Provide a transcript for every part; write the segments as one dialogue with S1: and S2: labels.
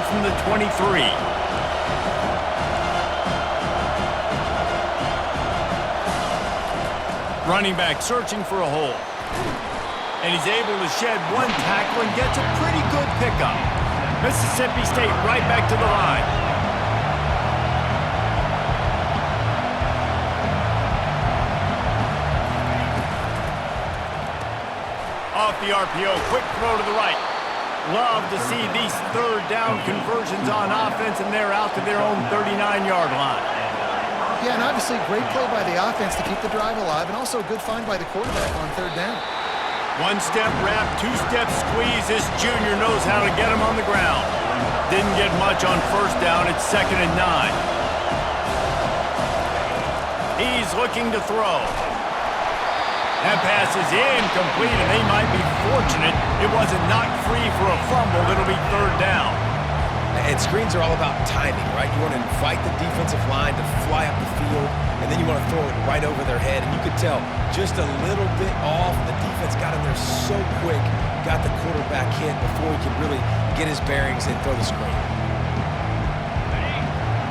S1: from the 23. Running back searching for a hole. And he's able to shed one tackle and gets a pretty good pickup. Mississippi State right back to the line. Off the RPO, quick throw to the right. Love to see these third down conversions on offense, and they're out to their own 39-yard line.
S2: Yeah, and obviously great play by the offense to keep the drive alive, and also a good find by the quarterback on third down.
S1: One-step wrap, two-step squeeze. This junior knows how to get him on the ground. Didn't get much on first down. It's 2nd and 9. He's looking to throw. That pass is incomplete, and they might be fortunate it wasn't knocked free for a fumble. It'll be third down.
S3: And screens are all about timing, right? You want to invite the defensive line to fly up the field, and then you want to throw it right over their head. And you could tell just a little bit off. The defense got in there so quick, got the quarterback hit before he could really get his bearings and throw the screen.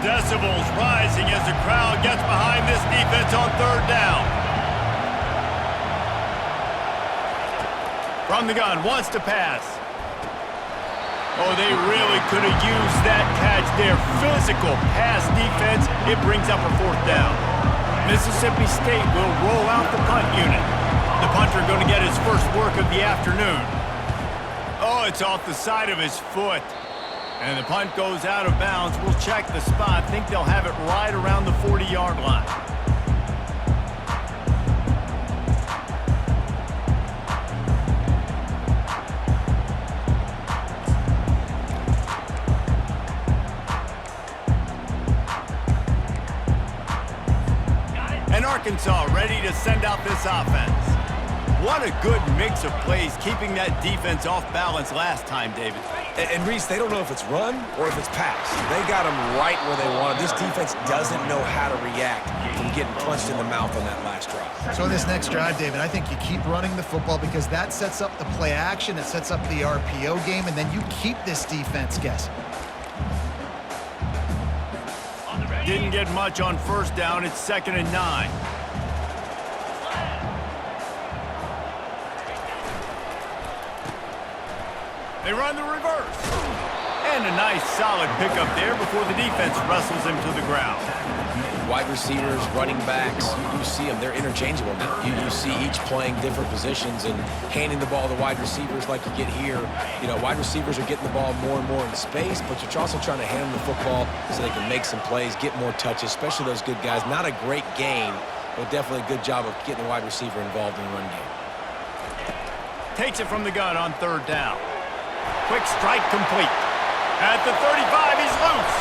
S1: Decibels rising as the crowd gets behind this defense on third down. From the gun, wants to pass. Oh, they really could have used that catch there. Physical pass defense. It brings up a fourth down. Mississippi State will roll out the punt unit. The punter going to get his first work of the afternoon. Oh, it's off the side of his foot. And the punt goes out of bounds. We'll check the spot. Think they'll have it right around the 40-yard line. Arkansas ready to send out this offense. What a good mix of plays, keeping that defense off balance last time, David.
S3: And Reese, they don't know if it's run or if it's pass. They got them right where they want them. This defense doesn't know how to react from getting punched in the mouth on that last drive.
S2: So in this next drive, David, I think you keep running the football because that sets up the play action, it sets up the RPO game, and then you keep this defense guessing.
S1: Didn't get much on first down. It's 2nd and 9. They run the reverse. And a nice solid pickup there before the defense wrestles him to the ground.
S3: Wide receivers, running backs, you see them. They're interchangeable now. You see each playing different positions and handing the ball to wide receivers like you get here. You know, wide receivers are getting the ball more and more in space, but you're also trying to hand them the football so they can make some plays, get more touches, especially those good guys. Not a great game, but definitely a good job of getting the wide receiver involved in the run game.
S1: Takes it from the gun on third down. Quick strike complete. At the 35, he's loose.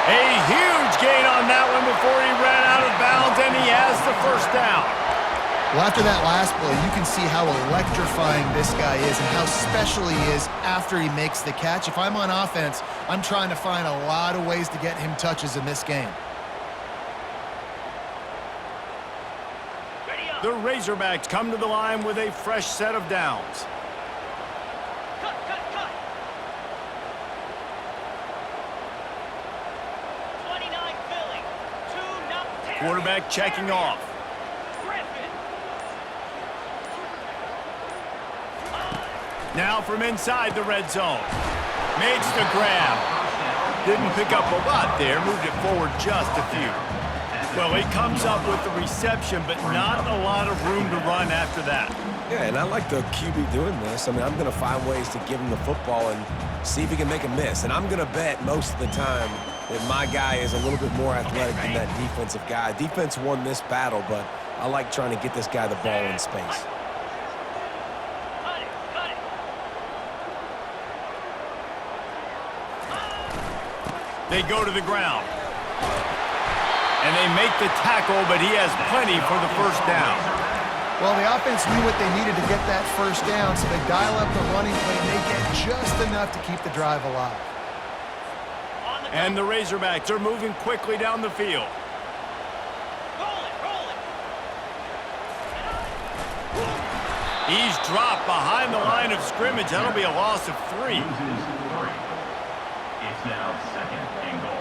S1: A huge gain on that one before he ran out of bounds, and he has the first down.
S2: Well, after that last play, you can see how electrifying this guy is and how special he is after he makes the catch. If I'm on offense, I'm trying to find a lot of ways to get him touches in this game.
S1: The Razorbacks come to the line with a fresh set of downs. Quarterback checking off. Now from inside the red zone. Makes the grab. Didn't pick up a lot there. Moved it forward just a few. Well, he comes up with the reception, but not a lot of room to run after that.
S3: Yeah, and I like the QB doing this. I mean, I'm going to find ways to give him the football and see if he can make a miss. And I'm going to bet most of the time that my guy is a little bit more athletic than that defensive guy. Defense won this battle, but I like trying to get this guy the ball in space.
S1: They go to the ground. And they make the tackle, but he has plenty for the first down.
S2: Well, the offense knew what they needed to get that first down, so they dial up the running play, and they get just enough to keep the drive alive.
S1: And the Razorbacks are moving quickly down the field. He's dropped behind the line of scrimmage. That'll be a loss of 3.
S4: It's now 2nd and goal.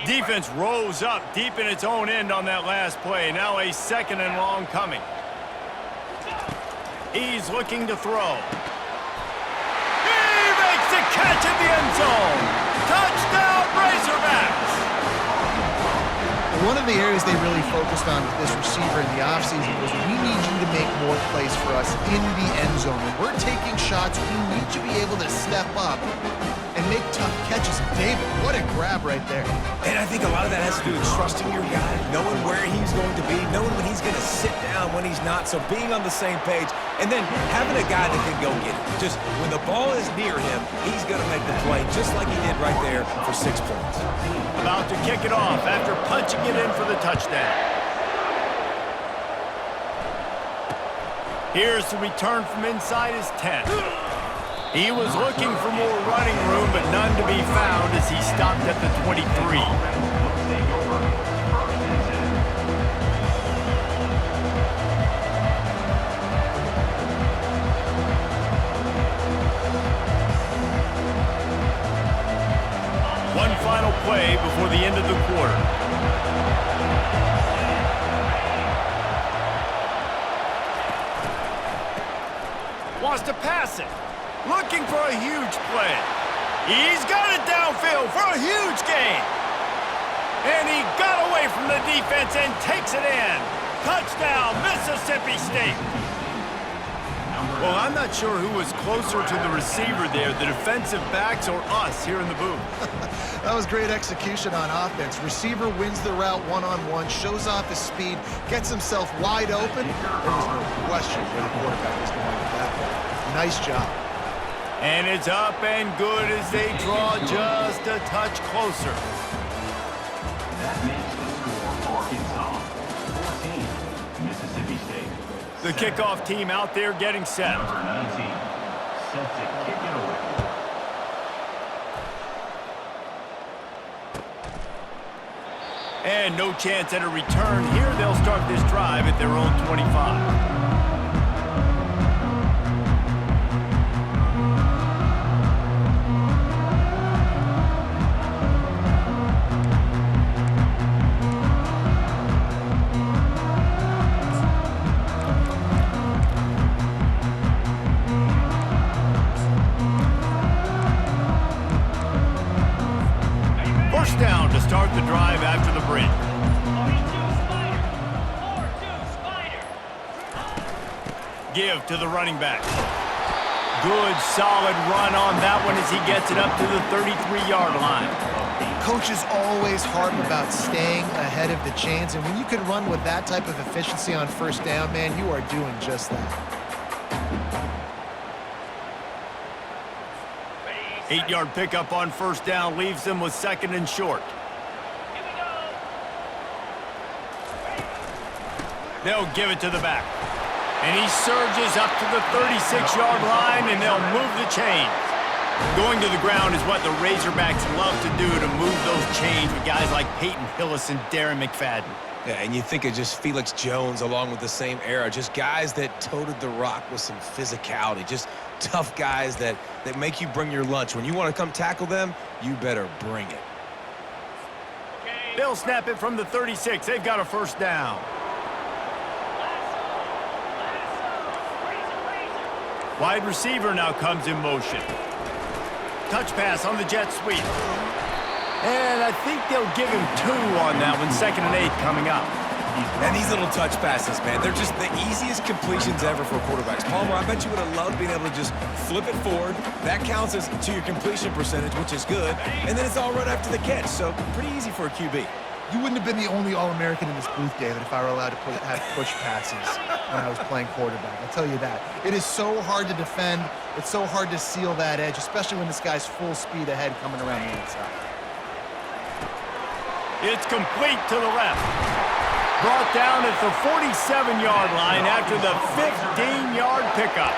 S1: Defense rose up deep in its own end on that last play. Now a 2nd and long coming. He's looking to throw. He makes the catch in the end zone. Touchdown, Razorbacks!
S2: One of the areas they really focused on with this receiver in the offseason was we need you to make more plays for us in the end zone. When we're taking shots, we need to be able to step up and make tough catches. David, what a grab right there.
S3: And I think a lot of that has to do with trusting your guy, knowing where he's going to be, knowing when he's going to sit down, when he's not. So being on the same page, and then having a guy that can go get it. Just when the ball is near him, he's going to make the play, just like he did right there for 6 points.
S1: About to kick it off after punching it in for the touchdown. Here's the return from inside his 10. He was looking for more running room, but none to be found as he stopped at the 23. One final play before the end of the quarter. Wants to pass it. Looking for a huge play. He's got it downfield for a huge gain. And he got away from the defense and takes it in. Touchdown, Mississippi State. Well, I'm not sure who was closer to the receiver there, the defensive backs or us here in the booth.
S2: That was great execution on offense. Receiver wins the route one-on-one, shows off his speed, gets himself wide open. There was no question where the quarterback was going with that one. Nice job.
S1: And it's up and good as they draw just a touch closer.
S4: That makes the score for Arkansas. 14, Mississippi State.
S1: The kickoff team out there getting set.
S4: Number 19, set to kick it away.
S1: And no chance at a return here. They'll start this drive at their own 25. Down to start the drive after the break. Give to the running back. Good, solid run on that one as he gets it up to the 33-yard line.
S2: Coaches always harp about staying ahead of the chains, and when you can run with that type of efficiency on first down, man, you are doing just that.
S1: 8-yard pickup on first down leaves them with 2nd and short. They'll give it to the back. And he surges up to the 36-yard line, and they'll move the chains. Going to the ground is what the Razorbacks love to do, to move those chains with guys like Peyton Hillis and Darren McFadden.
S3: Yeah, and you think of just Felix Jones along with the same era, just guys that toted the rock with some physicality, just tough guys that make you bring your lunch. When you want to come tackle them, you better bring it.
S1: They'll snap it from the 36. They've got a first down. Wide receiver now comes in motion. Touch pass on the jet sweep. And I think they'll give him 2 on that one. 2nd and 8 coming up.
S3: And these little touch passes, man, they're just the easiest completions ever for quarterbacks. Palmer, I bet you would have loved being able to just flip it forward. That counts as to your completion percentage, which is good. And then it's all right after the catch, so pretty easy for a QB.
S2: You wouldn't have been the only All-American in this booth, David, if I were allowed to have push passes when I was playing quarterback. I'll tell you that. It is so hard to defend. It's so hard to seal that edge, especially when this guy's full speed ahead coming around the inside.
S1: It's complete to the left. Brought down at the 47-yard line after the 15-yard pickup.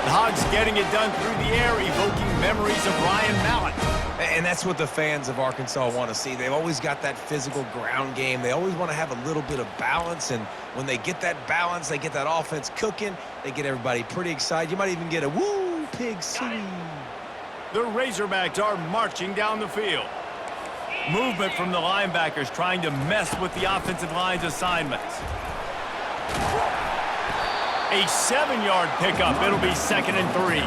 S1: The Hogs getting it done through the air, evoking memories of Ryan Mallett.
S3: And that's what the fans of Arkansas want to see. They've always got that physical ground game. They always want to have a little bit of balance, and when they get that balance, they get that offense cooking, they get everybody pretty excited. You might even get a woo, Pig City.
S1: The Razorbacks are marching down the field. Movement from the linebackers trying to mess with the offensive line's assignments. A 7-yard pickup. It'll be 2nd and 3.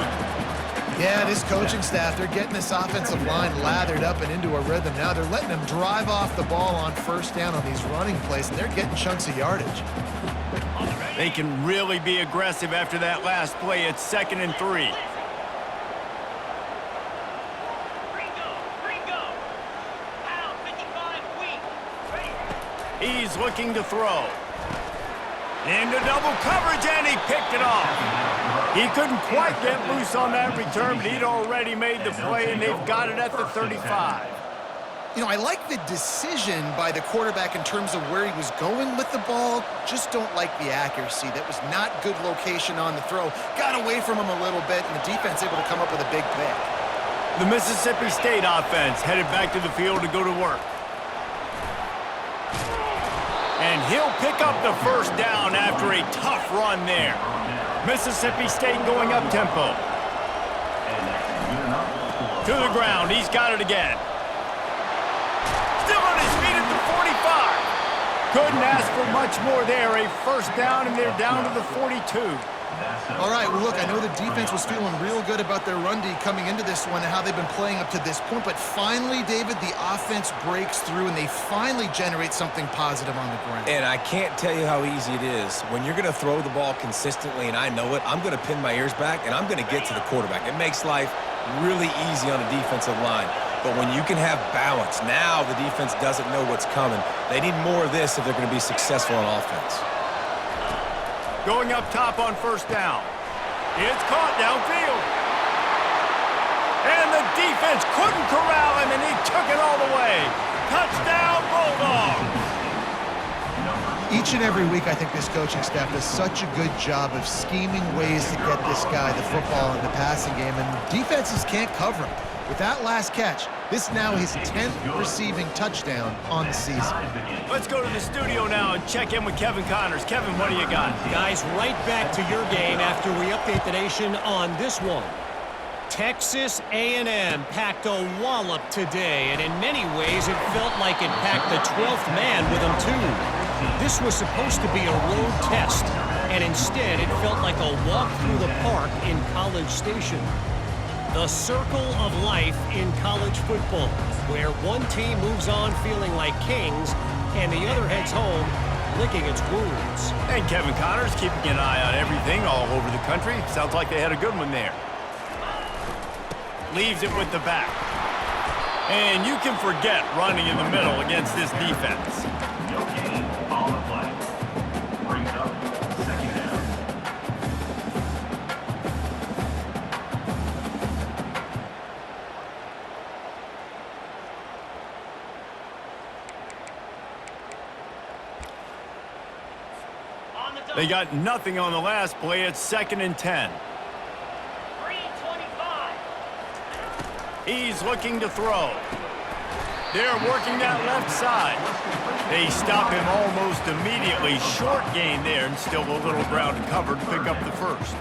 S2: Yeah, this coaching staff, they're getting this offensive line lathered up and into a rhythm. Now they're letting them drive off the ball on first down on these running plays, and they're getting chunks of yardage.
S1: They can really be aggressive after that last play. It's 2nd and 3. He's looking to throw. Into double coverage, and he picked it off. He couldn't quite get loose on that return, but he'd already made the play, and they've got it at the 35.
S2: You know, I like the decision by the quarterback in terms of where he was going with the ball. Just don't like the accuracy. That was not good location on the throw. Got away from him a little bit, and the defense able to come up with a big pick.
S1: The Mississippi State offense headed back to the field to go to work. And he'll pick up the first down after a tough run there. Mississippi State going up tempo. To the ground. He's got it again. Still on his feet at the 45. Couldn't ask for much more there. A first down, and they're down to the 42.
S2: All right, well, look, I know the defense was feeling real good about their run D coming into this one and how they've been playing up to this point, but finally, David, the offense breaks through, and they finally generate something positive on the ground.
S3: And I can't tell you how easy it is. When you're going to throw the ball consistently, and I know it, I'm going to pin my ears back, and I'm going to get to the quarterback. It makes life really easy on a defensive line. But when you can have balance, now the defense doesn't know what's coming. They need more of this if they're going to be successful on offense.
S1: Going up top on first down. It's caught downfield. And the defense couldn't corral him, and he took it all the way. Touchdown, Bulldogs.
S2: Each and every week, I think this coaching staff does such a good job of scheming ways to get this guy the football in the passing game, and defenses can't cover him. With that last catch, this now his 10th receiving touchdown on the season.
S1: Let's go to the studio now and check in with Kevin Connors. Kevin, what do you got?
S5: Guys, right back to your game after we update the nation on this one. Texas A&M packed a wallop today, and in many ways it felt like it packed the 12th man with them too. This was supposed to be a road test, and instead it felt like a walk through the park in College Station. The circle of life in college football, where one team moves on feeling like kings and the other heads home licking its wounds.
S1: And Kevin Connors keeping an eye on everything all over the country. Sounds like they had a good one there. Leaves it with the back. And you can forget running in the middle against this defense.
S4: No gain on the play. Brings up 2nd down.
S1: They got nothing on the last play. It's 2nd and 10. He's looking to throw. They're working that left side. They stop him almost immediately. Short gain there, and still a little ground covered to pick up the first.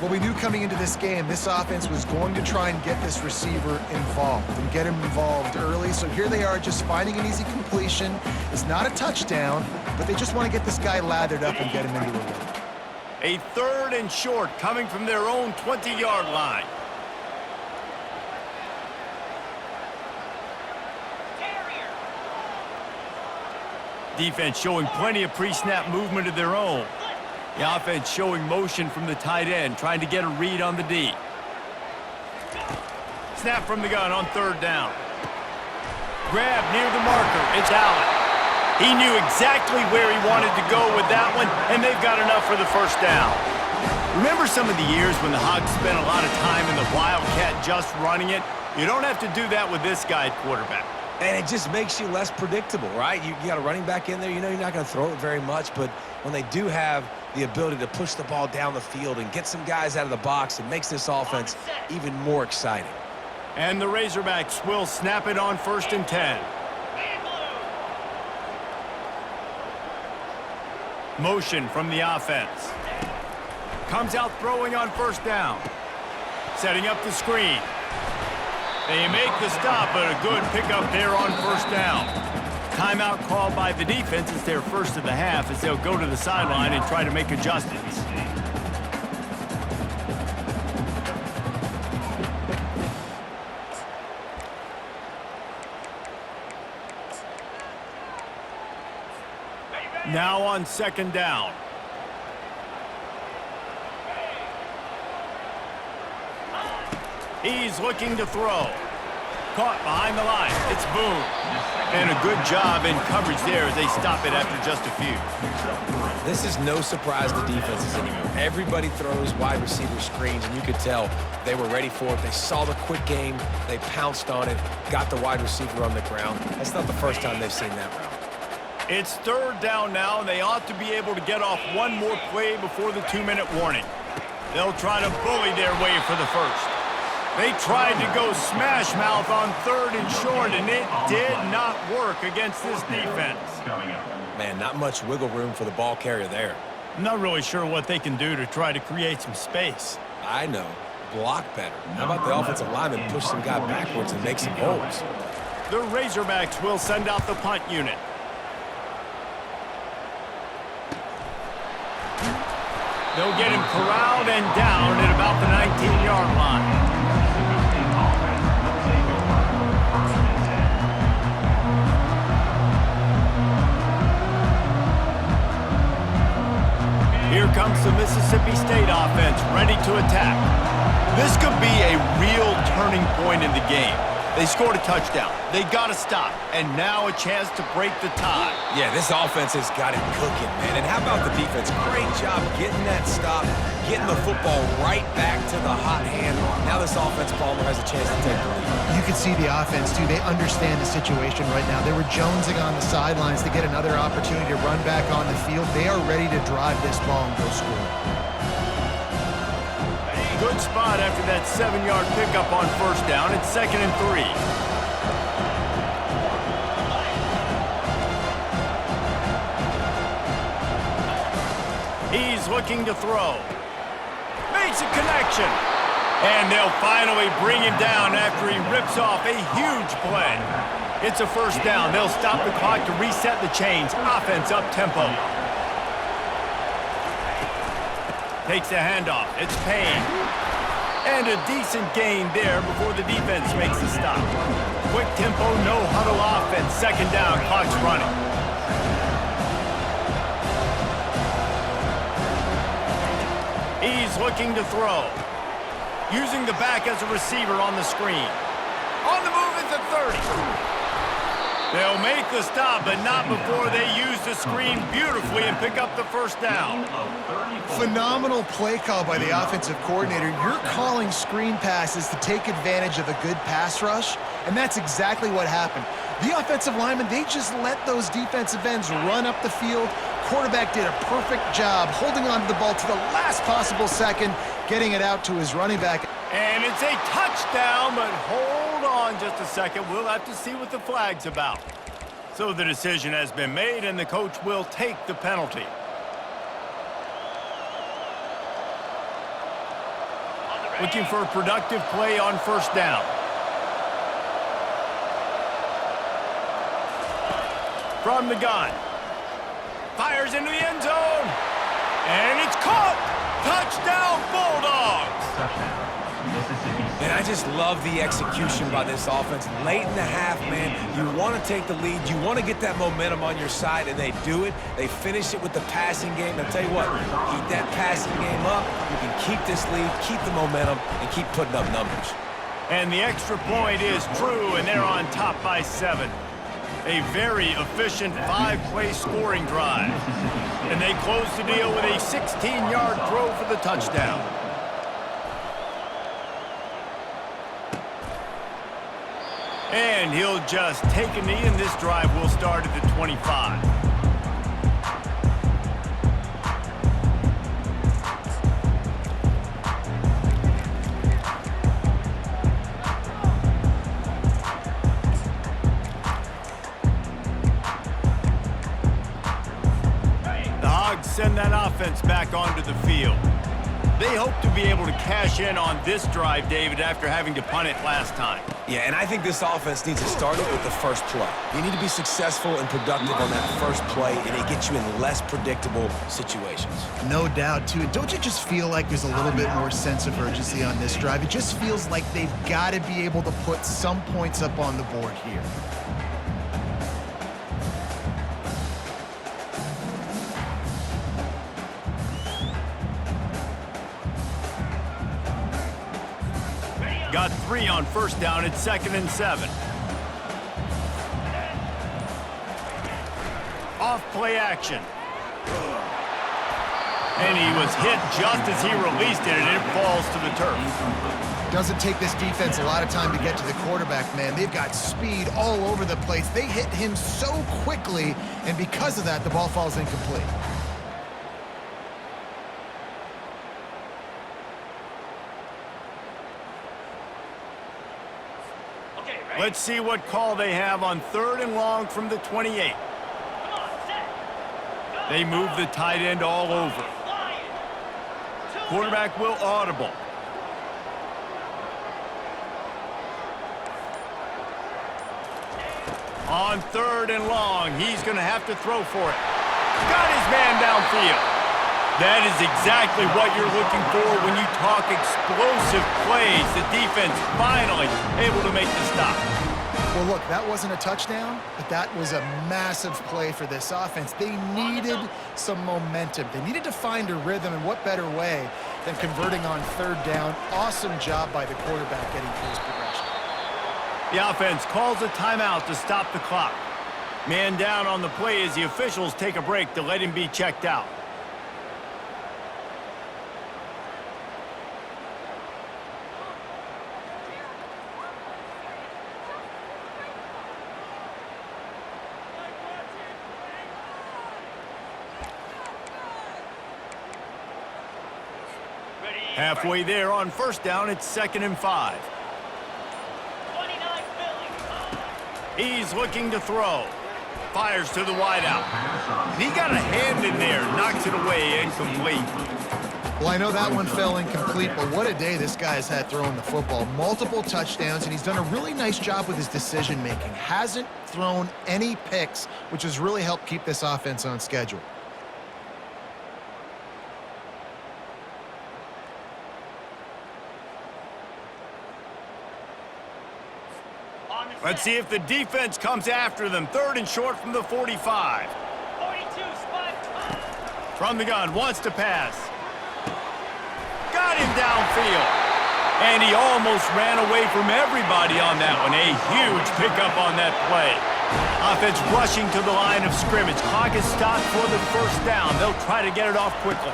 S2: Well, we knew coming into this game, this offense was going to try and get this receiver involved and get him involved early. So here they are just finding an easy completion. It's not a touchdown, but they just want to get this guy lathered up and get him into the run.
S1: A 3rd and short coming from their own 20-yard line. Defense showing plenty of pre-snap movement of their own. The offense showing motion from the tight end, trying to get a read on the D. Snap from the gun on 3rd down. Grab near the marker. It's Allen. He knew exactly where he wanted to go with that one, and they've got enough for the first down. Remember some of the years when the Hogs spent a lot of time in the Wildcat just running it? You don't have to do that with this guy at quarterback.
S3: And it just makes you less predictable, right? You got a running back in there. You know you're not going to throw it very much, but when they do have the ability to push the ball down the field and get some guys out of the box, it makes this offense even more exciting.
S1: And the Razorbacks will snap it on 1st and 10. Motion from the offense. Comes out throwing on 1st down. Setting up the screen. They make the stop, but a good pickup there on 1st down. Timeout called by the defense. It's their first of the half as they'll go to the sideline and try to make adjustments. Now on 2nd down. He's looking to throw. Caught behind the line. It's Boone. And a good job in coverage there as they stop it after just a few.
S3: This is no surprise to defenses anymore. Everybody throws wide receiver screens, and you could tell they were ready for it. They saw the quick game. They pounced on it, got the wide receiver on the ground. That's not the first time they've seen that route.
S1: It's 3rd down now, and they ought to be able to get off one more play before the 2-minute warning. They'll try to bully their way for the first. They tried to go smash mouth on 3rd and short, and it did not work against this defense.
S3: Man, not much wiggle room for the ball carrier there.
S1: I'm not really sure what they can do to try to create some space.
S3: I know. Block better. How about the offensive lineman push some guy backwards and make some holes?
S1: The Razorbacks will send out the punt unit. They'll get him corralled and down at about the 19-yard line. Here comes the Mississippi State offense, ready to attack. This could be a real turning point in the game. They scored a touchdown. They got to stop, and now a chance to break the tie.
S3: Yeah, this offense has got it cooking, man. And how about the defense? Great job getting that stop, getting the football right back to the hot hand. Now this offense, Palmer, has a chance to take the lead.
S2: You can see the offense, too. They understand the situation right now. They were jonesing on the sidelines to get another opportunity to run back on the field. They are ready to drive this ball and go score.
S1: Good spot after that 7-yard pickup on 1st down. It's 2nd and 3. He's looking to throw. Makes a connection. And they'll finally bring him down after he rips off a huge play. It's a 1st down. They'll stop the clock to reset the chains. Offense up tempo. Takes the handoff. It's Payne. And a decent gain there before the defense makes the stop. Quick tempo, no huddle offense. 2nd down, clock's running. He's looking to throw. Using the back as a receiver on the screen. On the move at the 30. They'll make the stop, but not before they use the screen beautifully and pick up the 1st down.
S2: Phenomenal play call by the offensive coordinator. You're calling screen passes to take advantage of a good pass rush, and that's exactly what happened. The offensive linemen, they just let those defensive ends run up the field. Quarterback did a perfect job holding on to the ball to the last possible second, getting it out to his running back.
S1: And it's a touchdown, but hold on just a second. We'll have to see what the flag's about. So the decision has been made, and the coach will take the penalty. Looking for a productive play on 1st down. From the gun. Fires into the end zone. And it's caught. Touchdown, Bulldogs.
S3: And I just love the execution by this offense. Late in the half, man, you want to take the lead. You want to get that momentum on your side, and they do it. They finish it with the passing game. I'll tell you what, keep that passing game up. You can keep this lead, keep the momentum, and keep putting up numbers.
S1: And the extra point is true, and they're on top by 7. A very efficient 5-play scoring drive. And they close the deal with a 16-yard throw for the touchdown. And he'll just take a knee, and this drive will start at the 25. The Hogs send that offense back onto the field. They hope to be able to cash in on this drive, David, after having to punt it last time.
S3: Yeah, and I think this offense needs to start it with the first play. You need to be successful and productive on that first play, and it gets you in less predictable situations.
S2: No doubt, too. Don't you just feel like there's a little bit more sense of urgency on this drive? It just feels like they've got to be able to put some points up on the board here.
S1: Got 3 on first down at 2nd and 7. Off play action. And he was hit just as he released it, and it falls to the turf.
S2: Doesn't take this defense a lot of time to get to the quarterback, man. They've got speed all over the place. They hit him so quickly, and because of that, the ball falls incomplete.
S1: Let's see what call they have on 3rd and long from the 28. They move the tight end all over. Quarterback will audible. On 3rd and long, he's going to have to throw for it. Got his man downfield. That is exactly what you're looking for when you talk explosive plays. The defense finally able to make the stop.
S2: Well, look, that wasn't a touchdown, but that was a massive play for this offense. They needed some momentum. They needed to find a rhythm, and what better way than converting on 3rd down. Awesome job by the quarterback getting through his progression.
S1: The offense calls a timeout to stop the clock. Man down on the play as the officials take a break to let him be checked out. Halfway there on first down, it's 2nd and 5. He's looking to throw. Fires to the wideout. He got a hand in there, knocks it away, incomplete.
S2: Well, I know that one fell incomplete, but what a day this guy has had throwing the football. Multiple touchdowns, and he's done a really nice job with his decision-making. Hasn't thrown any picks, which has really helped keep this offense on schedule.
S1: Let's see if the defense comes after them. 3rd and short from the 45.
S5: 42 spot.
S1: From the gun, wants to pass. Got him downfield. And he almost ran away from everybody on that one. A huge pickup on that play. Offense rushing to the line of scrimmage. Clock is stopped for the first down. They'll try to get it off quickly.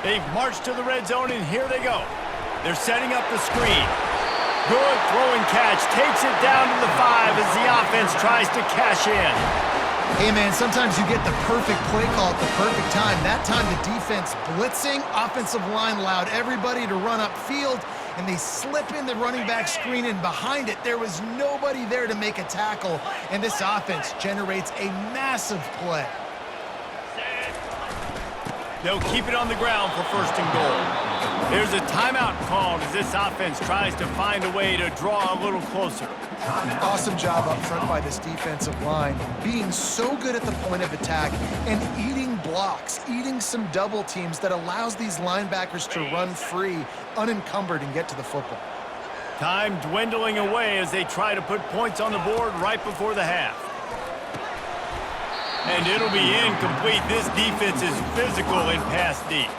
S1: They've marched to the red zone, and here they go. They're setting up the screen. Good throwing catch, takes it down to the 5 as the offense tries to cash in.
S2: Hey, man, sometimes you get the perfect play call at the perfect time. That time the defense blitzing, offensive line allowed everybody to run upfield, and they slip in the running back screen, and behind it, there was nobody there to make a tackle, and this offense generates a massive play.
S1: They'll keep it on the ground for 1st and goal. There's a timeout called as this offense tries to find a way to draw a little closer.
S2: Awesome job up front by this defensive line, being so good at the point of attack and eating blocks, eating some double teams that allows these linebackers to run free, unencumbered, and get to the football.
S1: Time dwindling away as they try to put points on the board right before the half. And it'll be incomplete. This defense is physical in pass deep.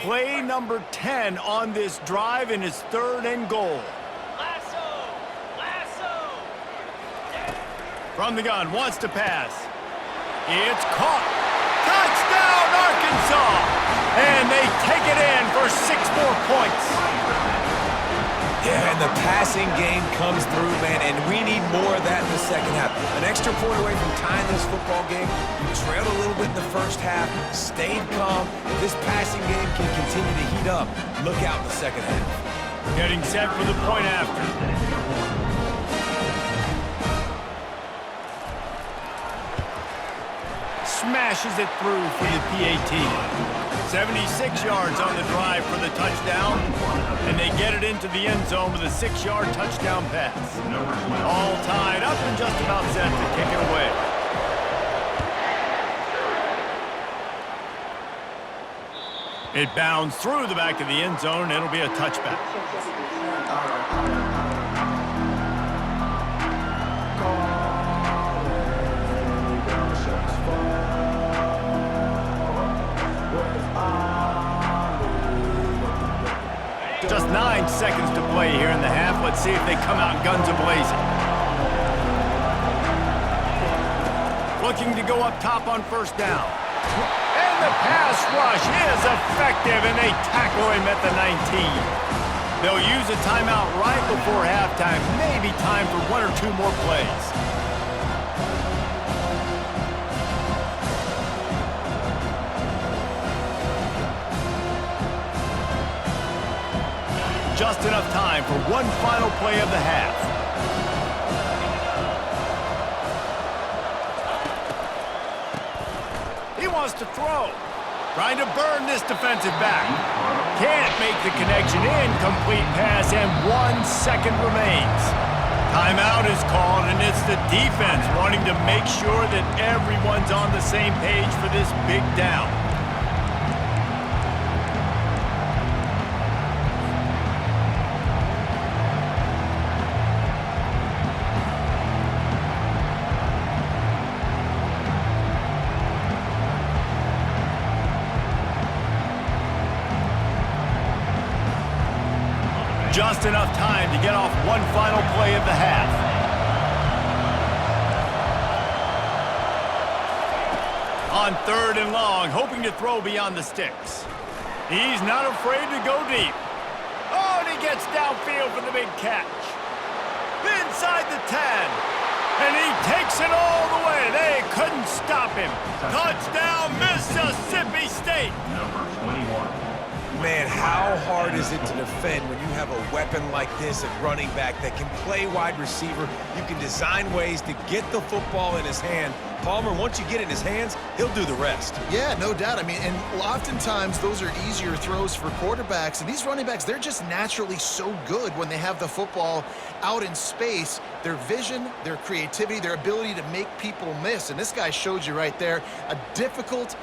S1: Play number 10 on this drive, and it's 3rd and goal. From the gun, wants to pass. It's caught. Touchdown, Arkansas! And they take it in for 6 more points.
S3: Yeah, and the passing game comes through, man, and we need more of that in the second half. An extra point away from tying this football game. You trailed a little bit in the first half, stayed calm. If this passing game can continue to heat up, look out in the second half.
S1: Getting set for the point after. Smashes it through for the PAT. 76 yards on the drive for the touchdown, and they get it into the end zone with a 6-yard touchdown pass. All tied up and just about set to kick it away. It bounds through the back of the end zone, and it'll be a touchback. Just 9 seconds to play here in the half. Let's see if they come out guns a-blazing. Looking to go up top on first down. And the pass rush is effective, and they tackle him at the 19. They'll use a timeout right before halftime. Maybe time for 1 or 2 more plays. Just enough time for one final play of the half. He wants to throw. Trying to burn this defensive back. Can't make the connection. Incomplete pass, and 1 second remains. Timeout is called, and it's the defense wanting to make sure that everyone's on the same page for this big down. Just enough time to get off one final play of the half. On 3rd and long, hoping to throw beyond the sticks. He's not afraid to go deep. Oh, and he gets downfield for the big catch. Inside the 10. And he takes it all the way. They couldn't stop him. Touchdown, Mississippi State.
S4: Number 21.
S3: Man, how hard is it to defend when you have a weapon like this at running back that can play wide receiver? You can design ways to get the football in his hand. Palmer, once you get it in his hands, he'll do the rest.
S2: Yeah, no doubt. I mean, and oftentimes those are easier throws for quarterbacks. And these running backs, they're just naturally so good when they have the football out in space. Their vision, their creativity, their ability to make people miss. And this guy showed you right there, a difficult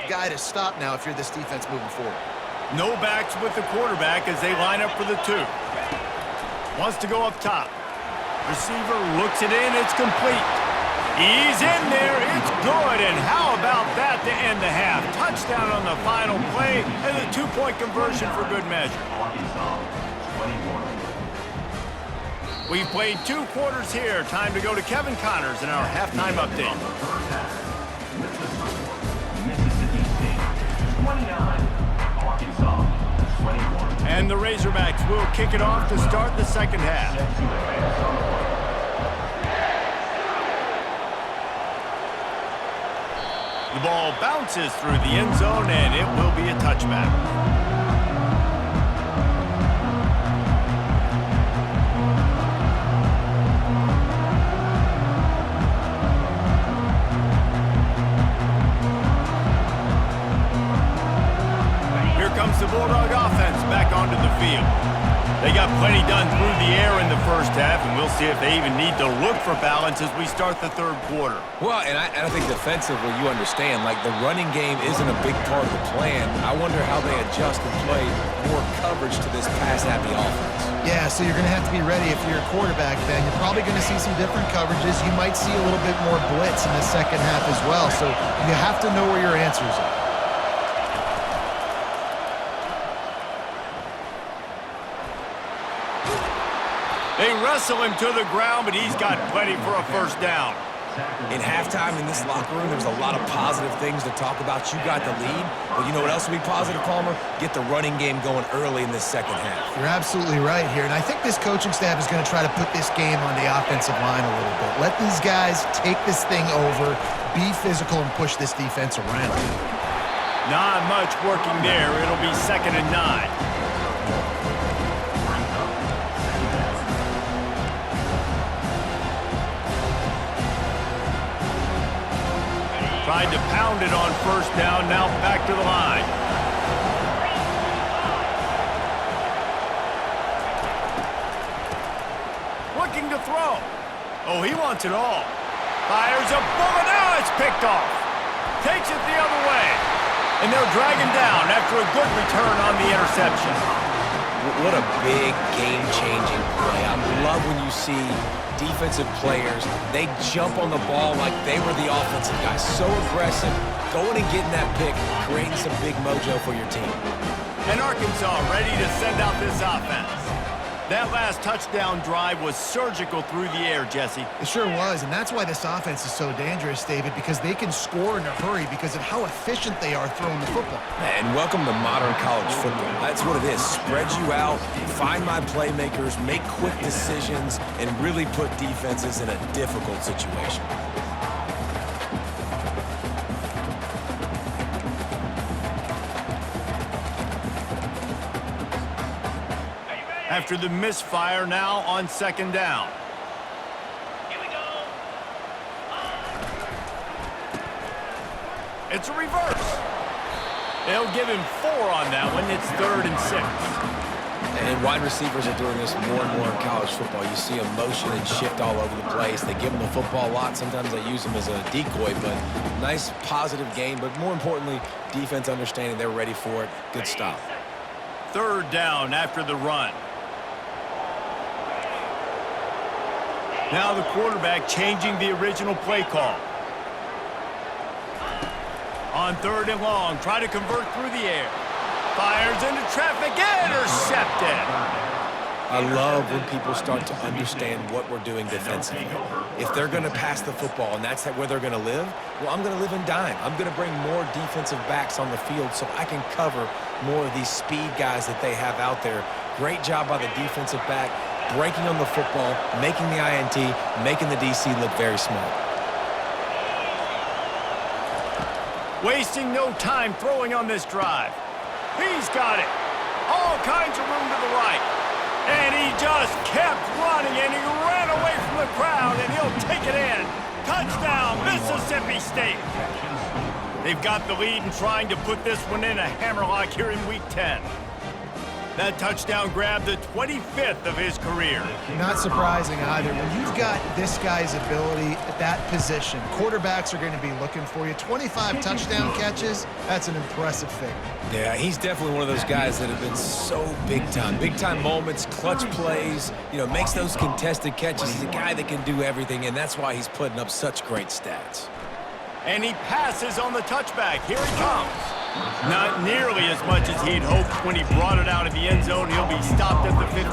S2: guy to stop now if you're this defense moving forward.
S1: No backs with the quarterback as they line up for the 2. Wants to go up top. Receiver looks it in. It's complete. He's in there. It's good. And how about that to end the half? Touchdown on the final play and the 2-point conversion for good measure. We've played 2 quarters here. Time to go to Kevin Connors in our halftime update.
S4: Mississippi State 29.
S1: And the Razorbacks will kick it off to start the second half. The ball bounces through the end zone, and it will be a touchback. The Bulldog offense back onto the field. They got plenty done through the air in the first half, and we'll see if they even need to look for balance as we start the 3rd quarter.
S3: Well, and I think defensively, you understand, like the running game isn't a big part of the plan. I wonder how they adjust and play more coverage to this pass-happy offense.
S2: Yeah, so you're going to have to be ready if you're a quarterback, Ben. You're probably going to see some different coverages. You might see a little bit more blitz in the second half as well, so you have to know where your answers are.
S1: They wrestle him to the ground, but he's got plenty for a first down.
S3: In halftime in this locker room, there's a lot of positive things to talk about. You got the lead, but you know what else will be positive, Palmer? Get the running game going early in this second half.
S2: You're absolutely right here, and I think this coaching staff is going to try to put this game on the offensive line a little bit. Let these guys take this thing over, be physical, and push this defense around.
S1: Not much working there. It'll be 2nd and 9. Tried to pound it on 1st down, now back to the line. Looking to throw. Oh, he wants it all. Fires a bullet. Now it's picked off. Takes it the other way. And they'll drag him down after a good return on the interception.
S3: What a big game-changing play. I love when you see defensive players, they jump on the ball like they were the offensive guys. So aggressive, going and getting that pick, creating some big mojo for your team.
S1: And Arkansas ready to send out this offense. That last touchdown drive was surgical through the air, Jesse.
S2: It sure was, and that's why this offense is so dangerous, David, because they can score in a hurry because of how efficient they are throwing the football.
S3: And welcome to modern college football. That's what it is. Spread you out, find my playmakers, make quick decisions, and really put defenses in a difficult situation.
S1: After the misfire, now on 2nd down.
S4: Here we go.
S1: It's a reverse. They'll give him 4 on that one. It's 3rd and 6.
S3: And wide receivers are doing this more and more in college football. You see them motion and shift all over the place. They give them the football a lot. Sometimes they use them as a decoy, but nice, positive game. But more importantly, defense understanding they're ready for it. Good stop.
S1: 3rd down after the run. Now the quarterback changing the original play call. On 3rd and long, try to convert through the air. Fires into traffic, intercepted.
S3: I love when people start to understand what we're doing defensively. If they're going to pass the football and that's where they're going to live, well, I'm going to live in dime. I'm going to bring more defensive backs on the field so I can cover more of these speed guys that they have out there. Great job by the defensive back, breaking on the football, making the INT, making the DC look very smart.
S1: Wasting no time throwing on this drive. He's got it. All kinds of room to the right. And he just kept running, and he ran away from the crowd, and he'll take it in. Touchdown, Mississippi State. They've got the lead and trying to put this one in a hammerlock here in Week 10. That touchdown grabbed the 25th of his career.
S2: Not surprising either. When you've got this guy's ability at that position, quarterbacks are going to be looking for you. 25 touchdown catches, that's an impressive figure.
S3: Yeah, he's definitely one of those guys that have been so big time. Big time moments, clutch plays, makes those contested catches. He's a guy that can do everything, and that's why he's putting up such great stats.
S1: And he passes on the touchback. Here he comes. Not nearly as much as he'd hoped when he brought it out of the end zone. He'll be stopped at the 15.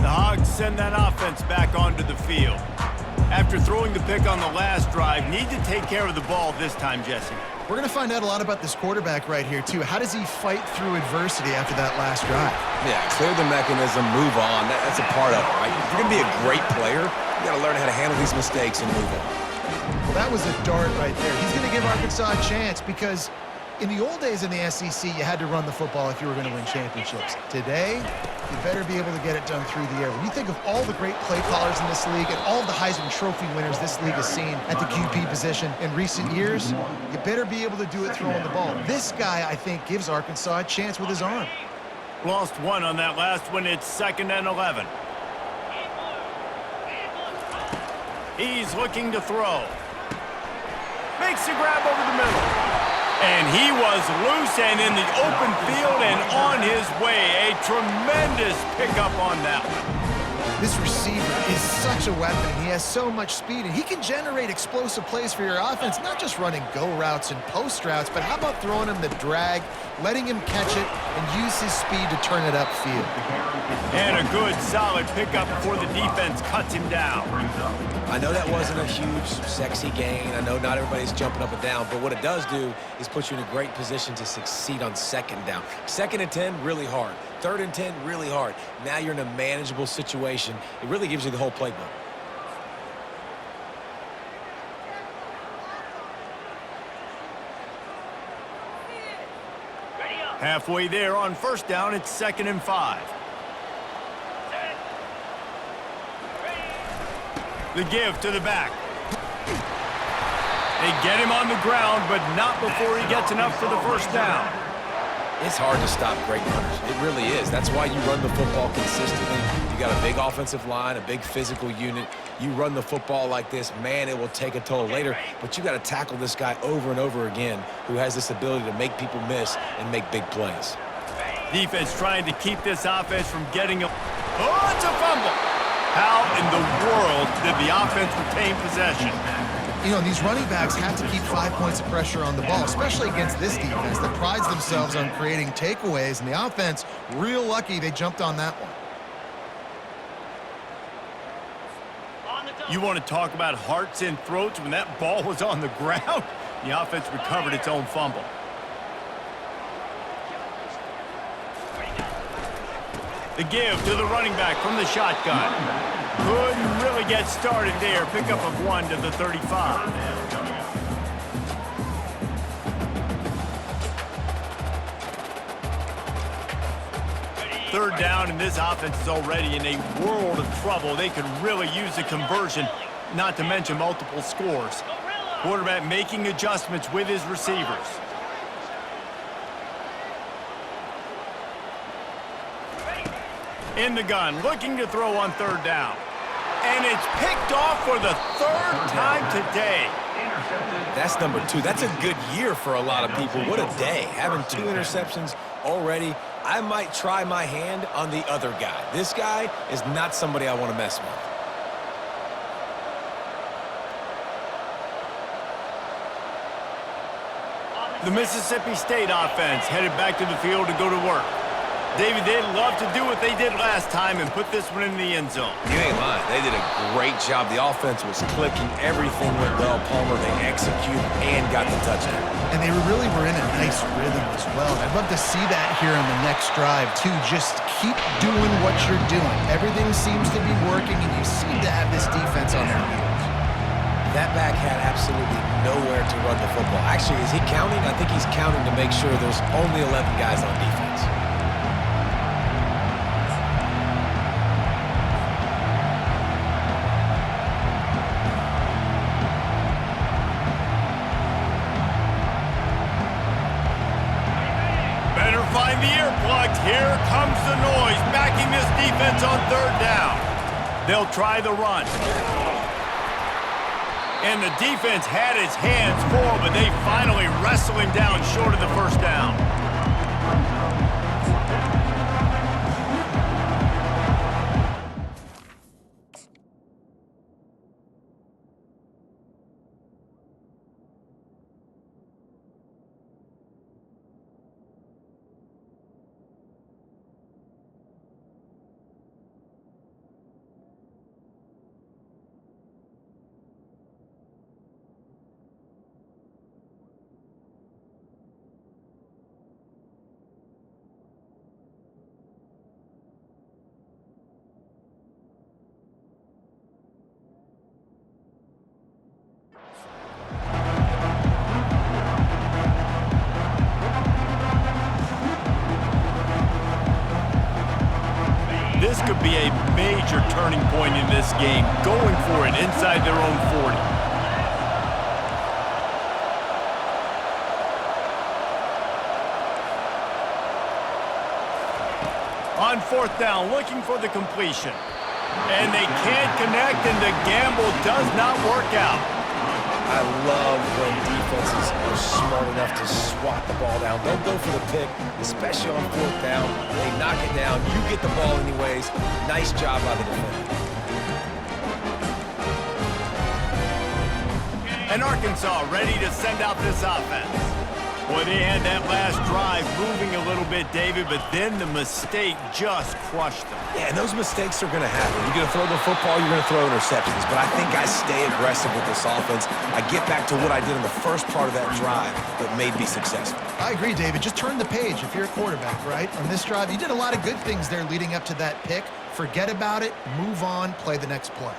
S1: The Hogs send that offense back onto the field. After throwing the pick on the last drive, need to take care of the ball this time, Jesse.
S2: We're going to find out a lot about this quarterback right here, too. How does he fight through adversity after that last drive?
S3: Yeah, clear the mechanism, move on. That's a part of it, right? If you're going to be a great player, you got to learn how to handle these mistakes and move on.
S2: Well, that was a dart right there. He's going to give Arkansas a chance because in the old days in the SEC, you had to run the football if you were going to win championships. Today, you better be able to get it done through the air. When you think of all the great play callers in this league and all the Heisman Trophy winners this league has seen at the QB position in recent years, you better be able to do it throwing the ball. This guy, I think, gives Arkansas a chance with his arm.
S1: Lost one on that last one. It's 2nd and 11. He's looking to throw. Makes a grab over the middle. And he was loose and in the open field and on his way. A tremendous pickup on that one.
S2: This receiver is such a weapon. He has so much speed, and he can generate explosive plays for your offense, not just running go routes and post routes, but how about throwing him the drag, letting him catch it and use his speed to turn it upfield.
S1: And a good, solid pickup before the defense cuts him down.
S3: I know that wasn't a huge, sexy gain. I know not everybody's jumping up and down, but what it does do is put you in a great position to succeed on second down. 2nd and 10, really hard. 3rd and 10, really hard. Now you're in a manageable situation. It really gives you the whole playbook.
S1: Halfway there on 1st down, it's 2nd and 5. The give to the back. They get him on the ground, but not before he gets enough for the 1st down.
S3: It's hard to stop great runners. It really is. That's why you run the football consistently. You got a big offensive line, a big physical unit. You run the football like this, man, it will take a toll later. But you got to tackle this guy over and over again who has this ability to make people miss and make big plays.
S1: Defense trying to keep this offense from getting a... Oh, it's a fumble! How in the world did the offense retain possession?
S2: You know, these running backs have to keep 5 points of pressure on the ball, especially against this defense that prides themselves on creating takeaways, and the offense, real lucky they jumped on that one.
S1: You want to talk about hearts and throats when that ball was on the ground? The offense recovered its own fumble. The give to the running back from the shotgun. Couldn't really get started there. Pickup of 1 to the 35. 3rd down, and this offense is already in a world of trouble. They could really use a conversion, not to mention multiple scores. Quarterback making adjustments with his receivers. In the gun, looking to throw on 3rd down. And it's picked off for the 3rd time today.
S3: That's number 2. That's a good year for a lot of people. What a day. Having 2 interceptions already. I might try my hand on the other guy. This guy is not somebody I want to mess with.
S1: The Mississippi State offense headed back to the field to go to work. David, they'd love to do what they did last time and put this one in the end zone.
S3: You ain't lying. They did a great job. The offense was clicking. Everything went well. Palmer, they executed and got the touchdown.
S2: And they really were in a nice rhythm as well. I'd love to see that here in the next drive, too. Just keep doing what you're doing. Everything seems to be working, and you seem to have this defense on their heels.
S3: That back had absolutely nowhere to run the football. Actually, is he counting? I think he's counting to make sure there's only 11 guys on defense.
S1: Find the earplugs. Here comes the noise, backing this defense on 3rd down. They'll try the run. And the defense had its hands full, but they finally wrestle him down short of the 1st down. This could be a major turning point in this game, going for it inside their own 40. On 4th down, looking for the completion. And they can't connect, and the gamble does not work out.
S3: I love when defenses are smart enough to swat the ball down. Don't go for the pick, especially on 4th down. They knock it down. You get the ball anyways. Nice job by the defender.
S1: And Arkansas ready to send out this offense. Boy, they had that last drive move bit, David, but then the mistake just crushed them.
S3: Yeah, and those mistakes are going to happen. You're going to throw the football, you're going to throw interceptions. But I think I stay aggressive with this offense. I get back to what I did in the first part of that drive that made me successful.
S2: I agree, David. Just turn the page if you're a quarterback, right? On this drive, you did a lot of good things there leading up to that pick. Forget about it, move on, play the next play.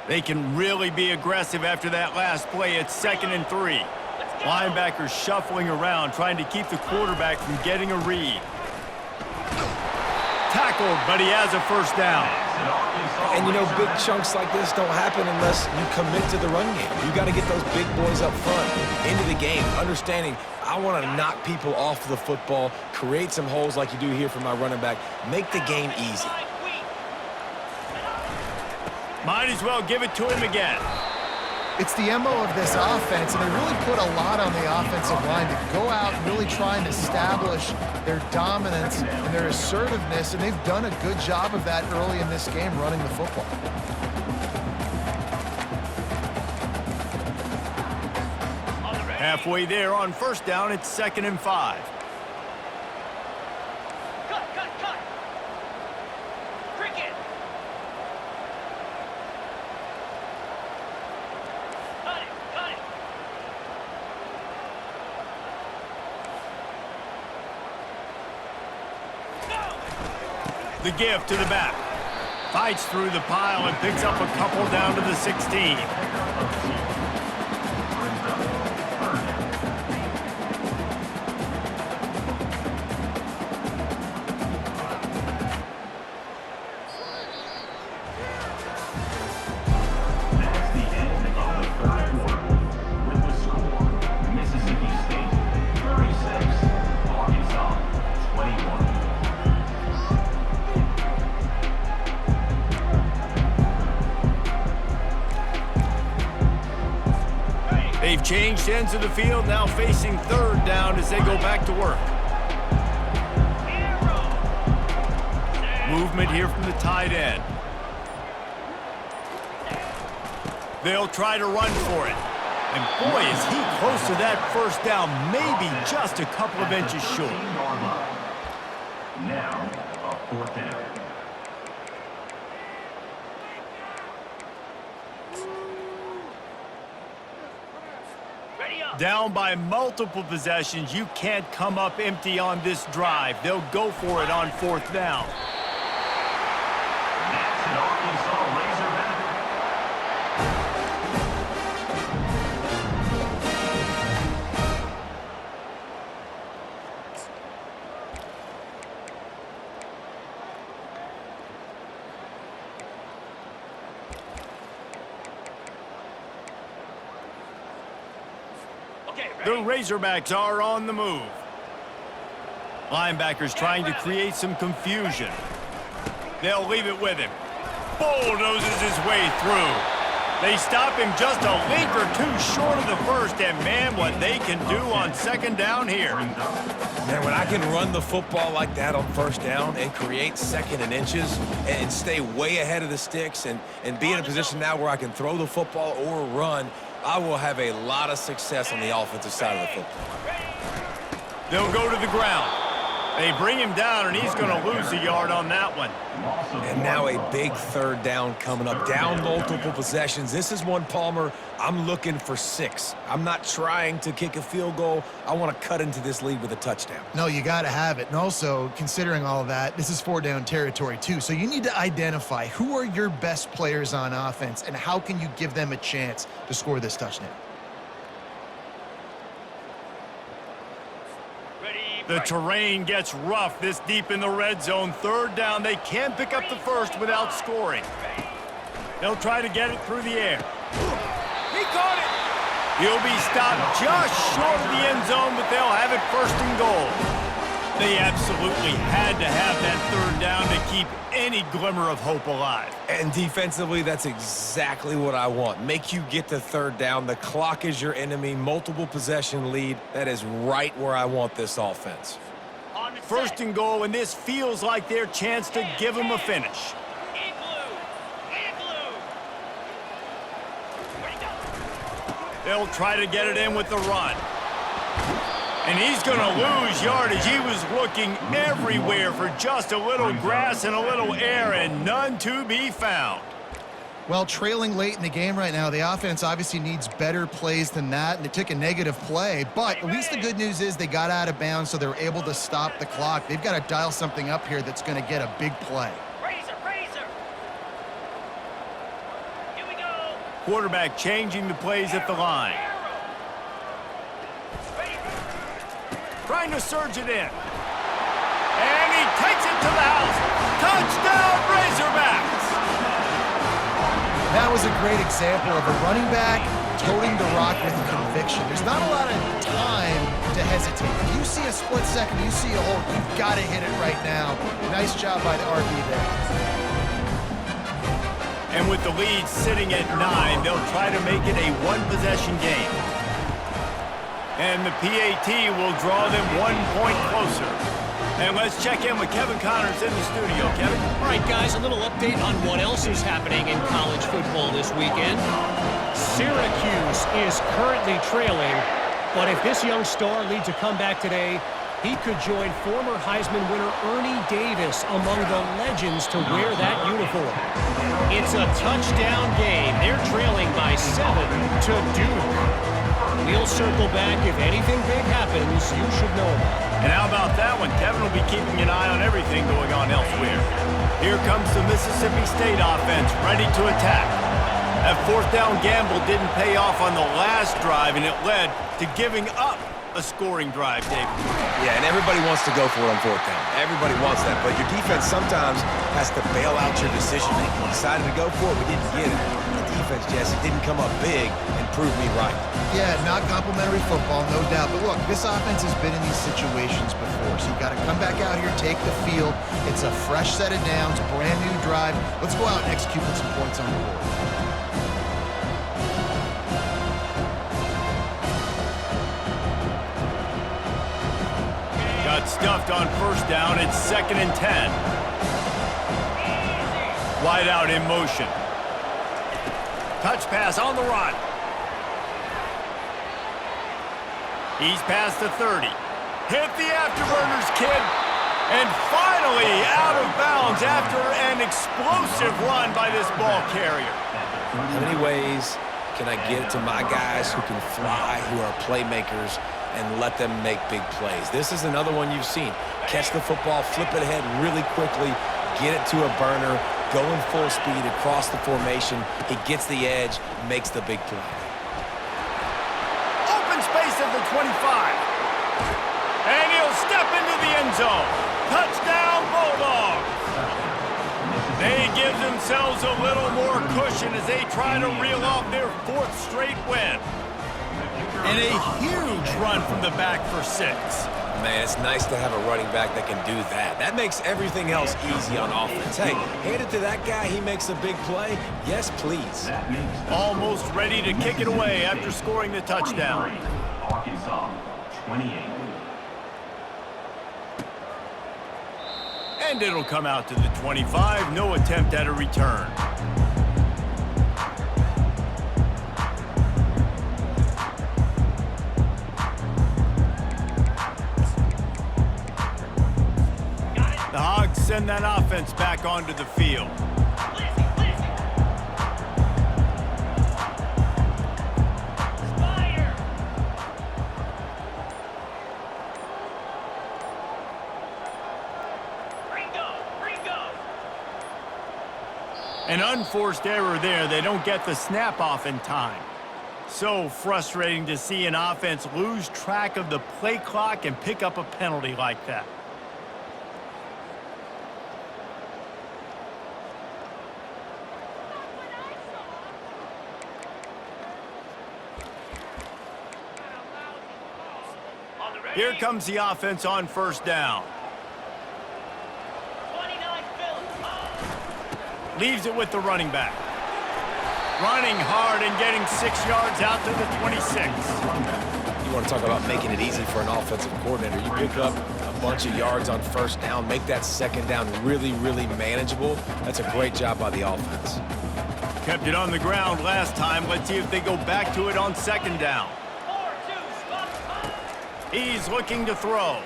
S1: They can really be aggressive after that last play. It's 2nd and 3. Linebackers shuffling around, trying to keep the quarterback from getting a read. Tackled, but he has a first down.
S3: And, you know, big chunks like this don't happen unless you commit to the run game. You got to get those big boys up front into the game, understanding I want to knock people off the football, create some holes like you do here for my running back, make the game easy.
S1: Might as well give it to him again.
S2: It's the MO of this offense, and they really put a lot on the offensive line to go out and really try and establish their dominance and their assertiveness, and they've done a good job of that early in this game running the football.
S1: Halfway there on first down, it's 2nd and 5. The give to the back. Fights through the pile and picks up a couple down to the 16.
S4: That's the end of the third quarter. With the score, Mississippi State 36, Arkansas 21.
S1: They've changed ends of the field, now facing 3rd down as they go back to work. Movement here from the tight end. They'll try to run for it. And boy, is he close to that first down, maybe just a couple of inches short.
S4: Now, a 4th down.
S1: Down by multiple possessions, you can't come up empty on this drive. They'll go for it on 4th down.
S4: That's an Arkansas Razorback.
S1: The Razorbacks are on the move. Linebackers trying to create some confusion. They'll leave it with him. Bulldozes his way through. They stop him just a link or two short of the first, and man, what they can do on 2nd down here.
S3: Man, when I can run the football like that on 1st down and create 2nd and inches and stay way ahead of the sticks and be in a position now where I can throw the football or run, I will have a lot of success on the offensive side of the football.
S1: They'll go to the ground. They bring him down, and he's going to lose a yard on that one.
S3: And now a big 3rd down coming up. Down multiple possessions. This is one, Palmer, I'm looking for 6. I'm not trying to kick a field goal. I want to cut into this lead with a touchdown.
S2: No, you got to have it. And also, considering all of that, this is 4-down territory too. So you need to identify who are your best players on offense and how can you give them a chance to score this touchdown.
S1: The terrain gets rough this deep in the red zone. 3rd down, they can't pick up the first without scoring. They'll try to get it through the air. He caught it! He'll be stopped just short of the end zone, but they'll have it 1st and goal. They absolutely had to have that 3rd down to keep any glimmer of hope alive.
S3: And defensively, that's exactly what I want. Make you get to 3rd down. The clock is your enemy. Multiple possession lead. That is right where I want this offense.
S1: First and goal, and this feels like their chance to give them a finish. They'll try to get it in with the run. And he's going to lose yardage. He was looking everywhere for just a little grass and a little air, and none to be found.
S2: Well, trailing late in the game right now, the offense obviously needs better plays than that, and they took a negative play. But at least the good news is they got out of bounds, so they're able to stop the clock. They've got to dial something up here that's going to get a big play.
S5: Here we go.
S1: Quarterback changing the plays at the line. Trying to surge it in. And he takes it to the house. Touchdown, Razorbacks!
S2: That was a great example of a running back toting the rock with conviction. There's not a lot of time to hesitate. If you see a split second, you see a hole, you've got to hit it right now. Nice job by the RB there.
S1: And with the lead sitting at 9, they'll try to make it a one-possession game. And the PAT will draw them 1 point closer. And let's check in with Kevin Connors in the studio. Kevin?
S5: All right, guys, a little update on what else is happening in college football this weekend. Syracuse is currently trailing, but if this young star leads a comeback today, he could join former Heisman winner Ernie Davis among the legends to wear that uniform. It's a touchdown game. They're trailing by 7 to Duke. We'll circle back. If anything big happens, you should know about it.
S1: And how about that one? Kevin will be keeping an eye on everything going on elsewhere. Here comes the Mississippi State offense, ready to attack. That fourth down gamble didn't pay off on the last drive, and it led to giving up a scoring drive, David.
S3: Yeah, and everybody wants to go for it on fourth down. Everybody wants that, but your defense sometimes has to bail out your decision-making. We decided to go for it, we didn't get it. The defense, Jesse, didn't come up big and prove me right.
S2: Yeah, not complimentary football, no doubt. But look, this offense has been in these situations before, so you got to come back out here, take the field. It's a fresh set of downs, brand new drive. Let's go out and execute with some points on the board.
S1: Got stuffed on first down. It's 2nd and 10. Wide out in motion. Touch pass on the run. He's past the 30. Hit the afterburners, kid. And finally out of bounds after an explosive run by this ball carrier.
S3: How many ways can I get to my guys who can fly, who are playmakers, and let them make big plays? This is another one you've seen. Catch the football, flip it ahead really quickly, get it to a burner, going full speed across the formation. He gets the edge, makes the big play.
S1: Open space at the 25. And he'll step into the end zone. Touchdown, Bulldogs. They give themselves a little more cushion as they try to reel off their 4th straight win. And a huge run from the back for 6.
S3: Man, it's nice to have a running back that can do that. That makes everything else easy on offense. Hey, hand it to that guy, he makes a big play. Yes, please.
S1: Almost ready to kick it away after scoring the touchdown.
S4: Arkansas, 28.
S1: And it'll come out to the 25. No attempt at a return. The Hogs send that offense back onto the field. An unforced error there. They don't get the snap off in time. So frustrating to see an offense lose track of the play clock and pick up a penalty like that. Here comes the offense on first down. Leaves it with the running back. Running hard and getting 6 yards out to the 26.
S3: You want to talk about making it easy for an offensive coordinator. You pick up a bunch of yards on first down, make that second down really, really manageable. That's a great job by the offense.
S1: Kept it on the ground last time. Let's see if they go back to it on second down. He's looking to throw.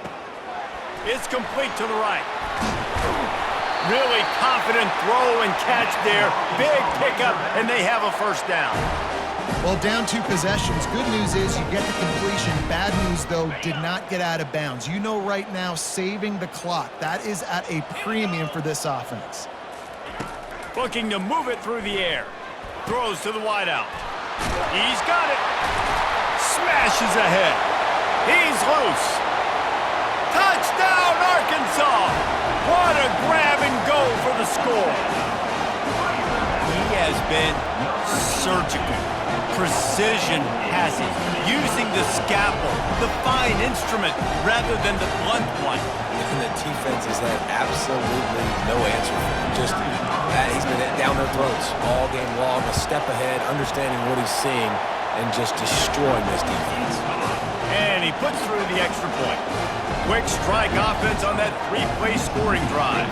S1: It's complete to the right. Really confident throw and catch there. Big pickup, and they have a first down.
S2: Well, down 2 possessions. Good news is you get the completion. Bad news, though, did not get out of bounds. You know right now, saving the clock. That is at a premium for this offense.
S1: Looking to move it through the air. Throws to the wideout. He's got it. Smashes ahead. He's loose. Touchdown, Arkansas! What a grab and go for the score. He has been surgical. Precision passing, using the scalpel, the fine instrument, rather than the blunt one.
S3: And the defense has had absolutely no answer for him. Just that he's been down their throats all game long, a step ahead, understanding what he's seeing, and just destroying this defense.
S1: And he puts through the extra point. Quick strike offense on that 3-play scoring drive.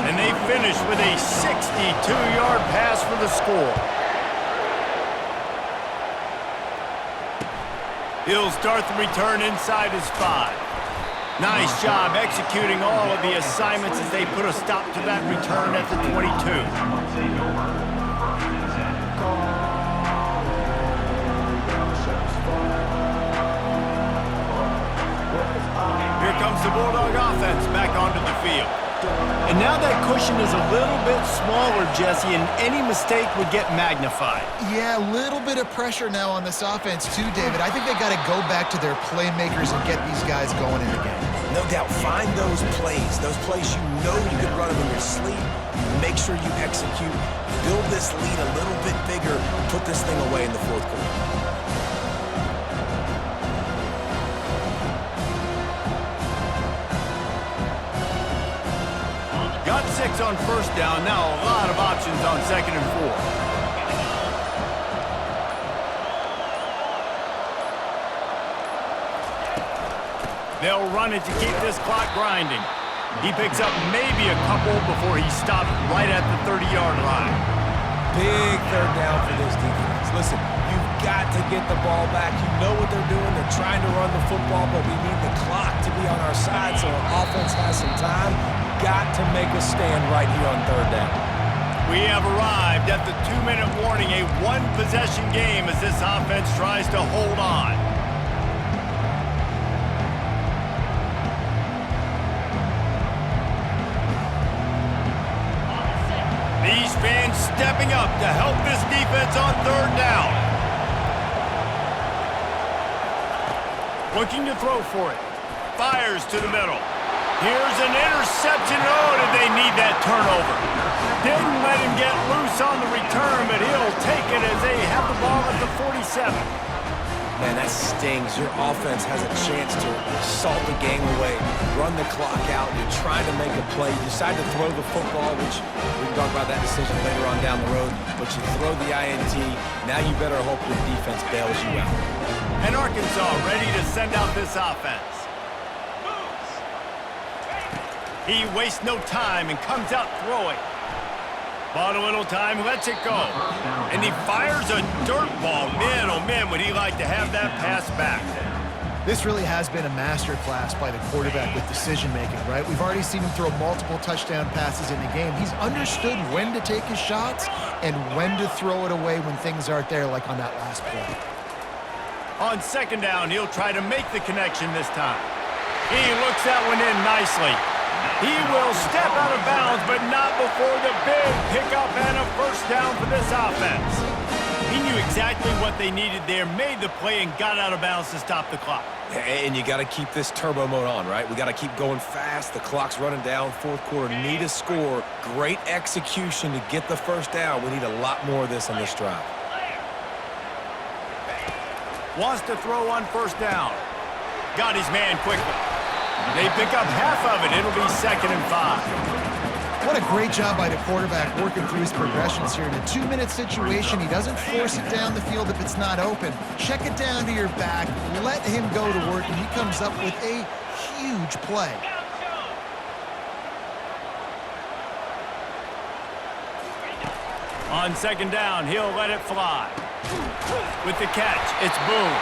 S1: And they finish with a 62-yard pass for the score. He'll start the return inside his 5. Nice job executing all of the assignments as they put a stop to that return at the 22. Here comes the Bulldog offense back onto the field. And now that cushion is a little bit smaller, Jesse, and any mistake would get magnified.
S2: Yeah, a little bit of pressure now on this offense too, David. I think they got to go back to their playmakers and get these guys going in the game.
S3: No doubt, find those plays you know you can run them in your sleep. Make sure you execute. Build this lead a little bit bigger. Put this thing away in the fourth quarter.
S1: Got 6 on first down. Now a lot of options on second and 4. They'll run it to keep this clock grinding. He picks up maybe a couple before he stopped right at the 30-yard line.
S3: Big third down for this defense. Listen, you've got to get the ball back. You know what they're doing. They're trying to run the football, but we need the clock to be on our side so our offense has some time. Got to make a stand right here on third down.
S1: We have arrived at the 2-minute warning, a one-possession game as this offense tries to hold on. These fans stepping up to help this defense on third down. Looking to throw for it. Fires to the middle. Here's an interception. Oh, did they need that turnover? Didn't let him get loose on the return, but he'll take it as they have the ball at the 47.
S3: Man, that stings. Your offense has a chance to salt the game away, run the clock out. You're trying to make a play. You decide to throw the football, which we can talk about that decision later on down the road, but you throw the INT. Now you better hope your defense bails you out.
S1: And Arkansas ready to send out this offense. He wastes no time and comes out throwing. Bought a little time, lets it go. And he fires a dirt ball. Man, oh man, would he like to have that pass back.
S2: This really has been a master class by the quarterback with decision-making, right? We've already seen him throw multiple touchdown passes in the game. He's understood when to take his shots and when to throw it away when things aren't there, like on that last play.
S1: On second down, he'll try to make the connection this time. He looks that one in nicely. He will step out of bounds, but not before the big pickup and a first down for this offense. He knew exactly what they needed there, made the play, and got out of bounds to stop the clock.
S3: And you got to keep this turbo mode on, right? We got to keep going fast. The clock's running down. Fourth quarter, need a score. Great execution to get the first down. We need a lot more of this on this drive.
S1: Wants to throw on first down. Got his man quickly. They pick up half of it. It'll be 2nd and 5.
S2: What a great job by the quarterback working through his progressions here. In a 2-minute situation, he doesn't force it down the field if it's not open. Check it down to your back, let him go to work, and he comes up with a huge play.
S1: On second down, he'll let it fly. With the catch, it's Boone.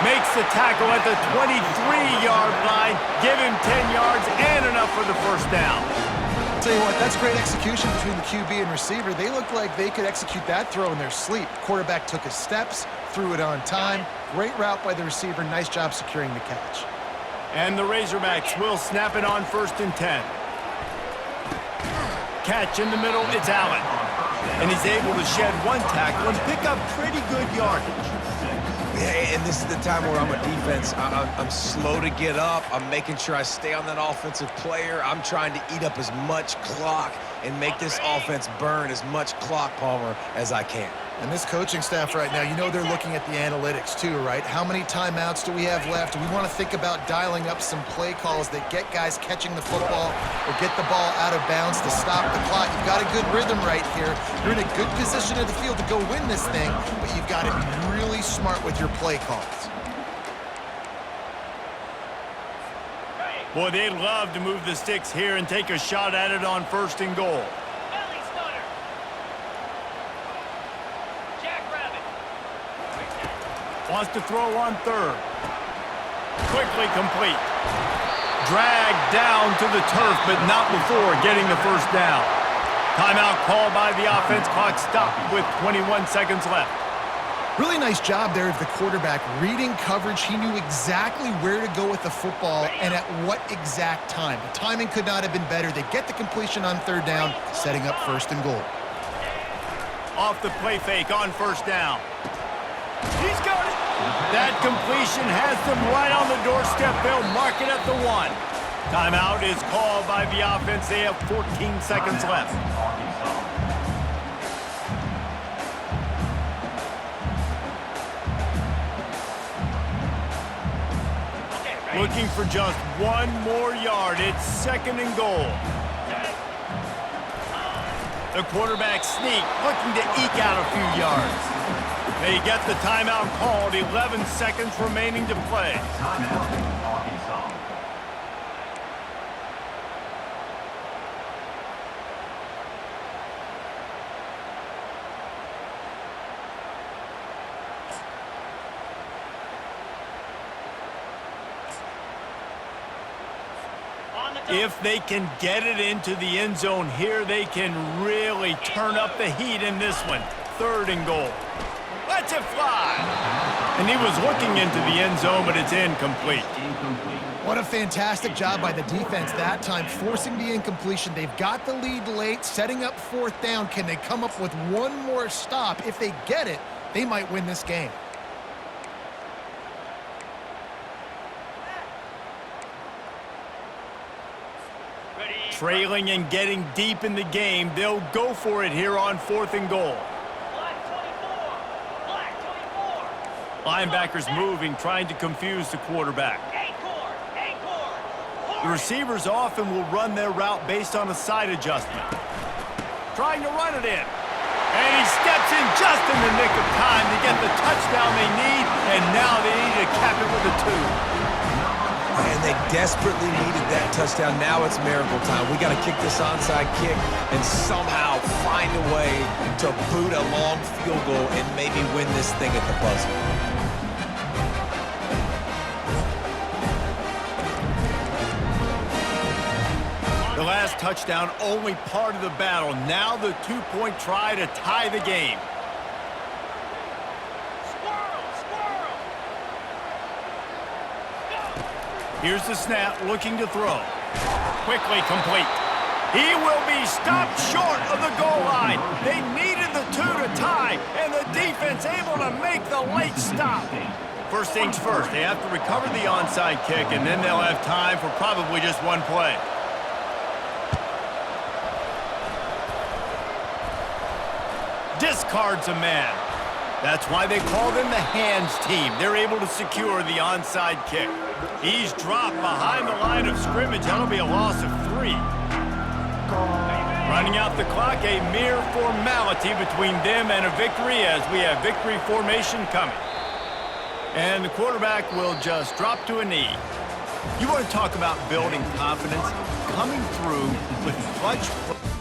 S1: Makes the tackle at the 23-yard line. Give him 10 yards and enough for the first down.
S2: Tell you what, that's great execution between the QB and receiver. They looked like they could execute that throw in their sleep. Quarterback took his steps, threw it on time. Great route by the receiver. Nice job securing the catch.
S1: And the Razorbacks will snap it on 1st and 10. Catch in the middle, it's Allen. And he's able to shed one tackle and pick up pretty good yardage.
S3: Yeah, and this is the time where I'm a defense. I'm slow to get up. I'm making sure I stay on that offensive player. I'm trying to eat up as much clock and make this offense burn as much clock, Palmer, as I can.
S2: And this coaching staff right now, you know they're looking at the analytics too, right? How many timeouts do we have left? We want to think about dialing up some play calls that get guys catching the football or get the ball out of bounds to stop the clock. You've got a good rhythm right here. You're in a good position of the field to go win this thing, but you've got to be really smart with your play calls.
S1: Boy, they'd love to move the sticks here and take a shot at it on 1st and goal. Wants to throw on 3rd. Quickly complete. Dragged down to the turf, but not before getting the first down. Timeout called by the offense. Clock stopped with 21 seconds left.
S2: Really nice job there of the quarterback. Reading coverage, he knew exactly where to go with the football and at what exact time. The timing could not have been better. They get the completion on 3rd down, setting up 1st and goal.
S1: Off the play fake on 1st down. He's got it. That completion has them right on the doorstep. They'll mark it at the 1. Timeout is called by the offense. They have 14 seconds left. Looking for just 1 more yard. It's 2nd and goal. The quarterback sneak, looking to eke out a few yards. They get the timeout called. 11 seconds remaining to play.
S4: Timeout, Arkansas.
S1: If they can get it into the end zone here, they can really turn up the heat in this one. 3rd and goal. Let's it fly. And he was looking into the end zone, but it's incomplete.
S2: What a fantastic job by the defense that time, forcing the incompletion. They've got the lead late, setting up 4th down. Can they come up with one more stop? If they get it, they might win this game.
S1: Trailing and getting deep in the game, they'll go for it here on 4th and goal. Linebackers moving, trying to confuse the quarterback. The receivers often will run their route based on a side adjustment. Trying to run it in. And he steps in just in the nick of time to get the touchdown they need, and now they need to cap it with a 2.
S3: And they desperately needed that touchdown. Now it's miracle time. We got to kick this onside kick and somehow find a way to boot a long field goal and maybe win this thing at the buzzer.
S1: The last touchdown, only part of the battle. Now the 2-point try to tie the game. Here's the snap, looking to throw. Quickly complete. He will be stopped short of the goal line. They needed the 2 to tie, and the defense able to make the late stop. First things first, they have to recover the onside kick, and then they'll have time for probably just one play. Discards a man. That's why they call them the hands team. They're able to secure the onside kick. He's dropped behind the line of scrimmage. That'll be a loss of 3. Running out the clock, a mere formality between them and a victory as we have victory formation coming. And the quarterback will just drop to a knee. You want to talk about building confidence? Coming through with clutch play.